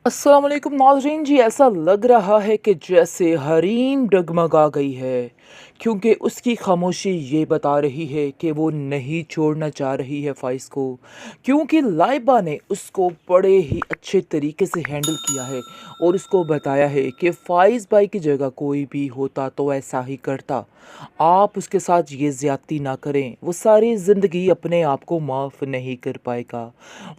अस्सलाम वालेकुम नाज़रीन जी। ऐसा लग रहा है कि जैसे हरीम डगमगा गई है, क्योंकि उसकी खामोशी ये बता रही है कि वो नहीं छोड़ना चाह रही है फ़ाइज़ को। क्योंकि लाइबा ने उसको बड़े ही अच्छे तरीके से हैंडल किया है और उसको बताया है कि फ़ाइज़ भाई की जगह कोई भी होता तो ऐसा ही करता। आप उसके साथ ये ज़्यादती ना करें, वो सारी ज़िंदगी अपने आप को माफ़ नहीं कर पाएगा।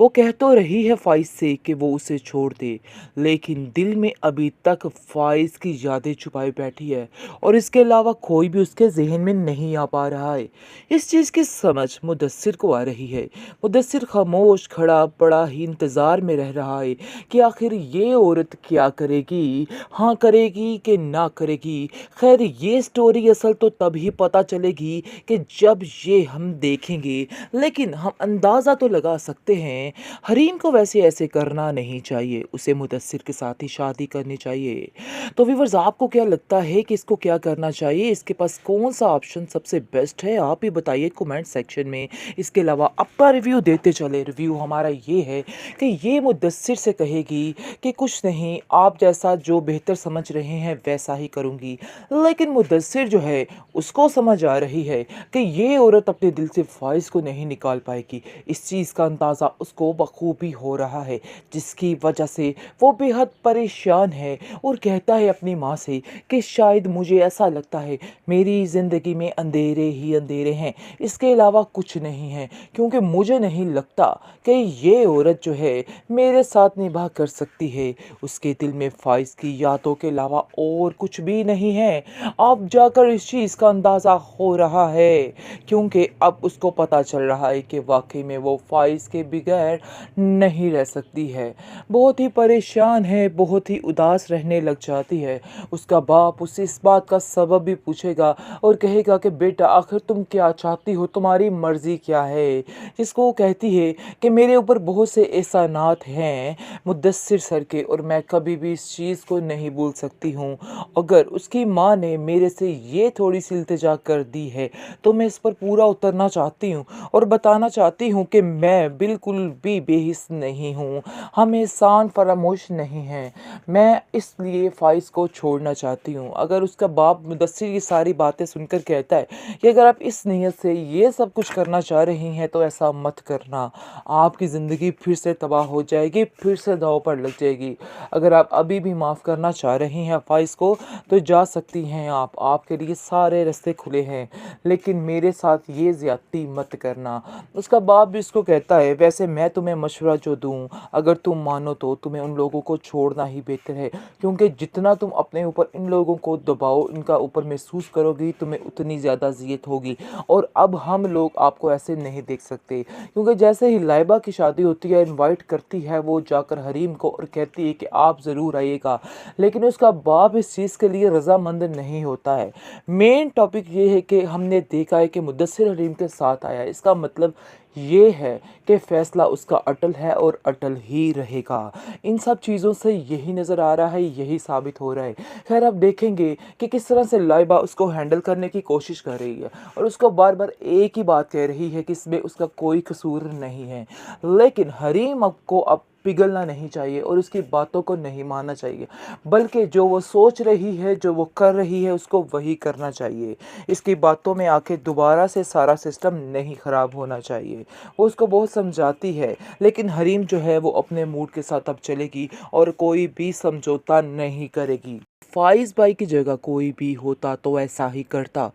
वो कह तो रही है फ़ाइज़ से कि वो उसे छोड़ दे, लेकिन दिल में अभी तक फ़ाइज़ की यादें छुपाई बैठी है और इसके अलावा कोई भी उसके ज़हन में नहीं आ पा रहा है। इस चीज़ की समझ मुदस्सिर को आ रही है। मुदस्सिर खामोश खड़ा बड़ा ही इंतज़ार में रह रहा है कि आखिर ये औरत क्या करेगी, हाँ करेगी कि ना करेगी। खैर ये स्टोरी असल तो तभी पता चलेगी कि जब ये हम देखेंगे, लेकिन हम अंदाज़ा तो लगा सकते हैं हरीम को वैसे ऐसे करना नहीं चाहिए, उसे मुदस्सिर के साथ ही शादी करनी चाहिए। तो व्यूअर्स, आपको क्या लगता है कि इसको क्या करना चाहिए? इसके पास कौन-सा ऑप्शन सबसे बेस्ट है? आप ही बताइए कमेंट सेक्शन में। इसके अलावा आपका रिव्यू देते चले। रिव्यू हमारा ये है कि ये मुदस्सिर से कहेगी कि कुछ नहीं, आप जैसा जो बेहतर समझ रहे हैं वैसा ही करूँगी। लेकिन मुदस्सिर जो है उसको समझ आ रही है कि ये औरत अपने दिल से फ़ाइज़ को नहीं निकाल पाएगी। इस चीज़ का अंदाज़ा उसको बखूबी हो रहा है, जिसकी वजह से वो बेहद परेशान है और कहता है अपनी माँ से कि शायद मुझे ऐसा लगता है मेरी ज़िंदगी में अंधेरे ही अंधेरे हैं, इसके अलावा कुछ नहीं है, क्योंकि मुझे नहीं लगता कि ये औरत जो है मेरे साथ निभा कर सकती है। उसके दिल में फ़ाइज़ की यादों के अलावा और कुछ भी नहीं है। अब जाकर इस चीज़ का अंदाज़ा हो रहा है, क्योंकि अब उसको पता चल रहा है कि वाक़ई में वो फ़ाइज़ के बगैर नहीं रह सकती है। बहुत ही परेशान है, बहुत ही उदास रहने लग जाती है। उसका बाप उससे इस बात का सबब भी पूछेगा और कहेगा कि बेटा आखिर तुम क्या चाहती हो? तुम्हारी मर्ज़ी क्या है? जिसको वो कहती है कि मेरे ऊपर बहुत से एहसानात हैं मुदस्सिर सर के और मैं कभी भी इस चीज़ को नहीं भूल सकती हूँ। अगर उसकी माँ ने मेरे से ये थोड़ी-सी इल्तिजा कर दी है, तो मैं इस पर पूरा उतरना चाहती हूँ और बताना चाहती हूँ कि मैं बिल्कुल भी बेहिस नहीं हूँ। हम एहसान फरामोश नहीं हैं। मैं इसलिए फ़ाइज़ को छोड़ना चाहती हूँ। अगर उसका बाप मुदस्सिर ये सारी बातें सुनकर कहता है कि अगर आप इस नीयत से ये सब कुछ करना चाह रही हैं, तो ऐसा मत करना। आपकी ज़िंदगी फिर से तबाह हो जाएगी, फिर से दाँव पर लग जाएगी। अगर आप अभी भी माफ़ करना चाह रही हैं फ़ाइज़ को, तो जा सकती हैं आप, आपके लिए सारे रास्ते खुले हैं, लेकिन मेरे साथ ये ज़्यादती मत करना। उसका बाप भी उसको कहता है वैसे मैं तुम्हें मशवरा जो दूँ, अगर तुम मानो तो तुम्हें उन लोगों को छोड़ना ही बेहतर है, क्योंकि जितना तुम अपने ऊपर इन लोगों को दबाव इनका ऊपर महसूस करोगी, तुम्हें उतनी ज़्यादा अज़ियत होगी। और अब हम लोग आपको ऐसे नहीं देख सकते, क्योंकि जैसे ही लाइबा की शादी होती है, इनवाइट करती है वो जाकर हरीम को और कहती है कि आप ज़रूर आइएगा, लेकिन उसका बाप इस चीज़ के लिए रज़ामंद नहीं होता है। मेन टॉपिक ये है कि हमने देखा है कि मुदस्सिर हरीम के साथ आया है, इसका मतलब ये है कि फ़ैसला उसका अटल है और अटल ही रहेगा। इन सब चीज़ों से यही नज़र आ रहा है, यही साबित हो रहा है। खैर अब देखेंगे कि किस तरह से लाइबा उसको हैंडल करने की कोशिश कर रही है और उसको बार-बार एक ही बात कह रही है कि इसमें उसका कोई कसूर नहीं है। लेकिन हरीम को अब पिघलना नहीं चाहिए और उसकी बातों को नहीं मानना चाहिए, बल्कि जो वो सोच रही है, जो वो कर रही है, उसको वही करना चाहिए। इसकी बातों में आके दोबारा से सारा सिस्टम नहीं ख़राब होना चाहिए। वो उसको बहुत समझाती है, लेकिन हरीम जो है वो अपने मूड के साथ अब चलेगी और कोई भी समझौता नहीं करेगी। फ़ाइज़ भाई की जगह कोई भी होता तो ऐसा ही करता।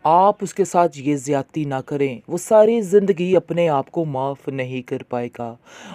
आप उसके साथ ये ज़्यादती ना करें, वो सारी ज़िंदगी अपने आप को माफ़ नहीं कर पाएगा।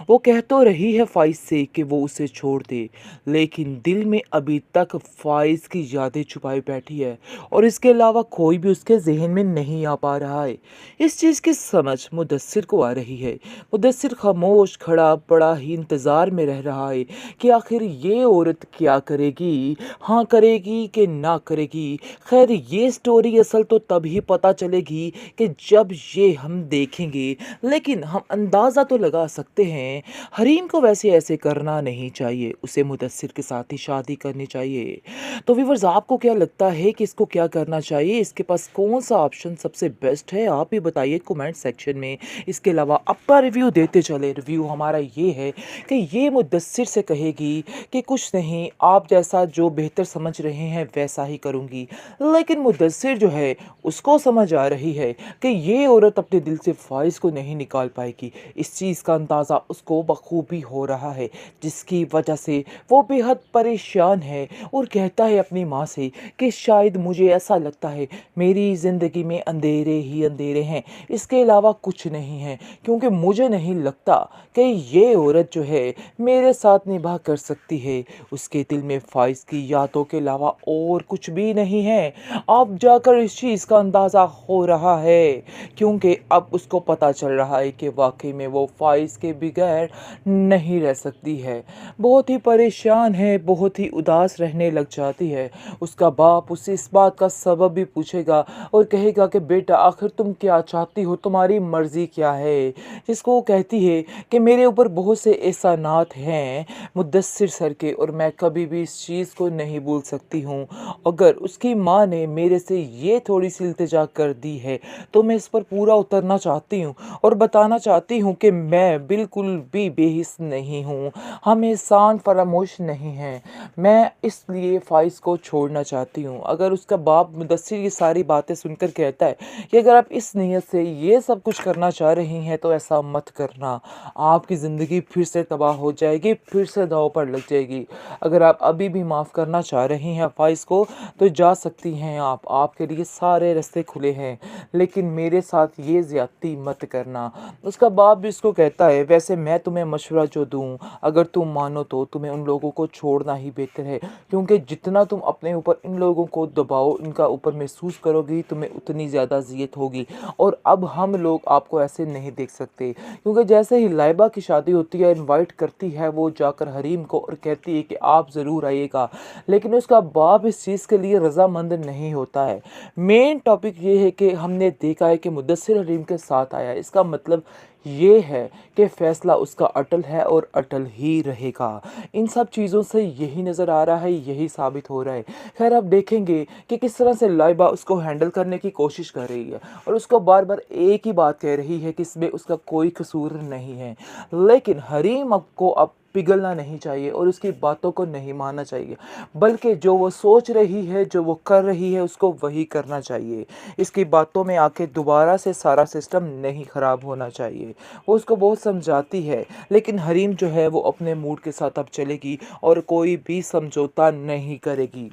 वो कह तो रही है फ़ाइज़ से कि वो उसे छोड़ दे, लेकिन दिल में अभी तक फ़ाइज़ की यादें छुपाई बैठी है और इसके अलावा कोई भी उसके ज़हन में नहीं आ पा रहा है। इस चीज़ की समझ मुदस्सिर को आ रही है। मुदस्सिर खामोश खड़ा बड़ा ही इंतज़ार में रह रहा है कि आखिर ये औरत क्या करेगी, हाँ करेगी कि ना करेगी। खैर ये स्टोरी असल तो तभी पता चलेगी कि जब ये हम देखेंगे, लेकिन हम अंदाज़ा तो लगा सकते हैं। हरीम को वैसे ऐसे करना नहीं चाहिए, उसे मुदस्सिर के साथ ही शादी करनी चाहिए। तो व्यूअर्स आपको क्या लगता है कि इसको क्या करना चाहिए? इसके पास कौन-सा ऑप्शन सबसे बेस्ट है? आप ही बताइए कमेंट सेक्शन में। इसके अलावा आपका रिव्यू देते चले। रिव्यू हमारा ये है कि ये मुदस्सिर से कहेगी कि कुछ नहीं, आप जैसा जो बेहतर समझ रहे हैं वैसा ही करूँगी। लेकिन मुदस्सिर जो है उसको समझ आ रही है कि ये औरत अपने दिल से फ़ाइज़ को नहीं निकाल पाएगी। इस चीज़ का अंदाज़ा उसको बखूबी हो रहा है, जिसकी वजह से वो बेहद परेशान है और कहता है अपनी माँ से कि शायद मुझे ऐसा लगता है मेरी ज़िंदगी में अंधेरे ही अंधेरे हैं, इसके अलावा कुछ नहीं है, क्योंकि मुझे नहीं लगता कि ये औरत जो है मेरे साथ निभा कर सकती है। उसके दिल में फ़ाइज़ की यादों के अलावा और कुछ भी नहीं है। अब जाकर इस चीज़ का अंदाज़ा हो रहा है, क्योंकि अब उसको पता चल रहा है कि वाक़ई में वो फ़ाइज़ के बगैर नहीं रह सकती है। बहुत ही परेशान है, बहुत ही उदास रहने लग जाती है। उसका बाप उससे इस बात का सबब भी पूछेगा और कहेगा कि बेटा आखिर तुम क्या चाहती हो, तुम्हारी मर्ज़ी क्या है? जिसको वो कहती है कि मेरे ऊपर बहुत से एहसानात हैं मुद्दस्सिर सर के, और मैं कभी भी इस चीज़ को नहीं भूल सकती हूँ। अगर उसकी माँ ने मेरे से ये थोड़ी-सी इल्तिजा कर दी है, तो मैं इस पर पूरा उतरना चाहती हूँ और बताना चाहती हूँ कि मैं बिल्कुल भी बेहिस नहीं हूँ। हम एहसान फरामोश नहीं हैं। मैं इसलिए फ़ाइज़ को छोड़ना चाहती हूँ। अगर उसका बाप मुदस्सिर ये सारी बातें सुनकर कहता है कि अगर आप इस नीयत से ये सब कुछ करना चाह रही हैं तो ऐसा मत करना। आपकी ज़िंदगी फिर से तबाह हो जाएगी, फिर से दाँव पर लग जाएगी। अगर आप अभी भी माफ़ करना चाह रही हैं फ़ाइज़ को तो जा सकती हैं आप, आपके लिए सारे रास्ते खुले हैं। लेकिन मेरे साथ ये ज़्यादती मत करना। उसका बाप भी उसको कहता है वैसे मैं तुम्हें मशवरा जो दूँ, अगर तुम मानो तो तुम्हें उन लोगों को छोड़ना ही बेहतर है, क्योंकि जितना तुम अपने ऊपर इन लोगों को दबाव इनका ऊपर महसूस करोगी तुम्हें उतनी ज़्यादा अज़ियत होगी। और अब हम लोग आपको ऐसे नहीं देख सकते, क्योंकि जैसे ही लाइबा की शादी होती है इनवाइट करती है वो जाकर हरीम को और कहती है कि आप ज़रूर आइएगा, लेकिन उसका बाप इस चीज़ के लिए रज़ामंद नहीं होता है। मेन टॉपिक ये है कि हमने देखा है कि मुद्दस्सिर हरीम के साथ आया, इसका मतलब ये है कि फ़ैसला उसका अटल है और अटल ही रहेगा। इन सब चीज़ों से यही नज़र आ रहा है, यही साबित हो रहा है। खैर आप देखेंगे कि किस तरह से लाइबा उसको हैंडल करने की कोशिश कर रही है और उसको बार-बार एक ही बात कह रही है कि इसमें उसका कोई कसूर नहीं है। लेकिन हरीम को अब पिघलना नहीं चाहिए और उसकी बातों को नहीं मानना चाहिए, बल्कि जो वो सोच रही है, जो वो कर रही है, उसको वही करना चाहिए। इसकी बातों में आके दोबारा से सारा सिस्टम नहीं ख़राब होना चाहिए। वो उसको बहुत समझाती है, लेकिन हरीम जो है वो अपने मूड के साथ अब चलेगी और कोई भी समझौता नहीं करेगी।